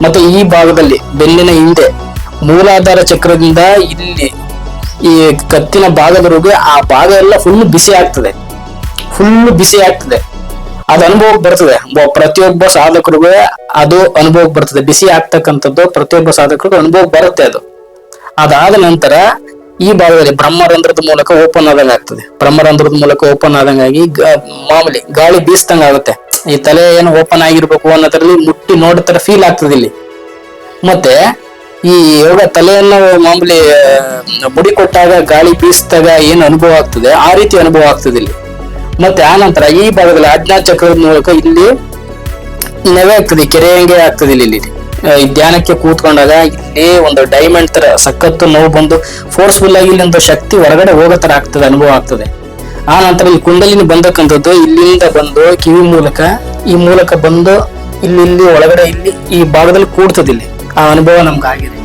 ಮತ್ತೆ ಈ ಭಾಗದಲ್ಲಿ ಬೆನ್ನಿನ ಹಿಂದೆ ಮೂಲಾಧಾರ ಚಕ್ರದಿಂದ ಇಲ್ಲಿ ಈ ಕತ್ತಿನ ಭಾಗದವರೆಗೂ ಆ ಭಾಗ ಎಲ್ಲ ಫುಲ್ ಬಿಸಿ ಆಗ್ತದೆ, ಅದು ಅನುಭವಕ್ಕೆ ಬರ್ತದೆ. ಪ್ರತಿಯೊಬ್ಬ ಸಾಧಕರಿಗೂ ಅದು ಅನುಭವಕ್ಕೆ ಬರ್ತದೆ, ಬಿಸಿ ಆಗ್ತಕ್ಕಂಥದ್ದು ಪ್ರತಿಯೊಬ್ಬ ಸಾಧಕರಿಗೂ ಅನುಭವಕ್ಕೆ ಬರುತ್ತೆ. ಅದಾದ ನಂತರ ಈ ಭಾಗದಲ್ಲಿ ಬ್ರಹ್ಮರಂಧ್ರದ ಮೂಲಕ ಓಪನ್ ಆದಂಗಾಗಿ ಮಾಮೂಲಿ ಗಾಳಿ ಬೀಸ್ದಂಗ ಆಗುತ್ತೆ. ಈ ತಲೆ ಏನು ಓಪನ್ ಆಗಿರ್ಬೇಕು ಅನ್ನೋದ್ರಲ್ಲಿ ಮುಟ್ಟಿ ನೋಡ್ತರ ಫೀಲ್ ಆಗ್ತದೆ ಇಲ್ಲಿ. ಮತ್ತೆ ಈ ಯೋಗ ತಲೆಯನ್ನು ಮಾಮೂಲಿ ಬುಡಿ ಕೊಟ್ಟಾಗ ಗಾಳಿ ಬೀಸಿದಾಗ ಏನು ಅನುಭವ ಆಗ್ತದೆ ಆ ರೀತಿ ಅನುಭವ ಆಗ್ತದೆ ಇಲ್ಲಿ. ಮತ್ತೆ ಆ ನಂತರ ಈ ಭಾಗದಲ್ಲಿ ಆಜ್ಞಾ ಚಕ್ರದ ಮೂಲಕ ಇಲ್ಲಿ ನೆವೆ ಆಗ್ತದೆ, ಕೆರೆಯಂಗೆ ಆಗ್ತದೆ ಇಲ್ಲಿ. ಧ್ಯಾನಕ್ಕೆ ಕೂತ್ಕೊಂಡಾಗ ಇಲ್ಲಿ ಒಂದು ಡೈಮಂಡ್ ತರ ಸಖತ್ತು ನೋವು ಬಂದು ಫೋರ್ಸ್ಫುಲ್ ಆಗಿ ಇಲ್ಲಿ ಒಂದು ಶಕ್ತಿ ಹೊರಗಡೆ ಹೋಗೋ ತರ ಆಗ್ತದೆ, ಅನುಭವ ಆಗ್ತದೆ. ಆ ನಂತರ ಇಲ್ಲಿ ಕುಂಡಲಿನಿ ಬಂದಕ್ಕಂಥದ್ದು ಇಲ್ಲಿಂದ ಬಂದು ಕಿವಿ ಮೂಲಕ ಬಂದು ಇಲ್ಲಿ ಒಳಗಡೆ ಇಲ್ಲಿ ಈ ಭಾಗದಲ್ಲಿ ಕೂಡ್ತದೆ. ಇಲ್ಲಿ ಆ ಅನುಭವ ನಮ್ಗೆ ಆಗಿದೆ.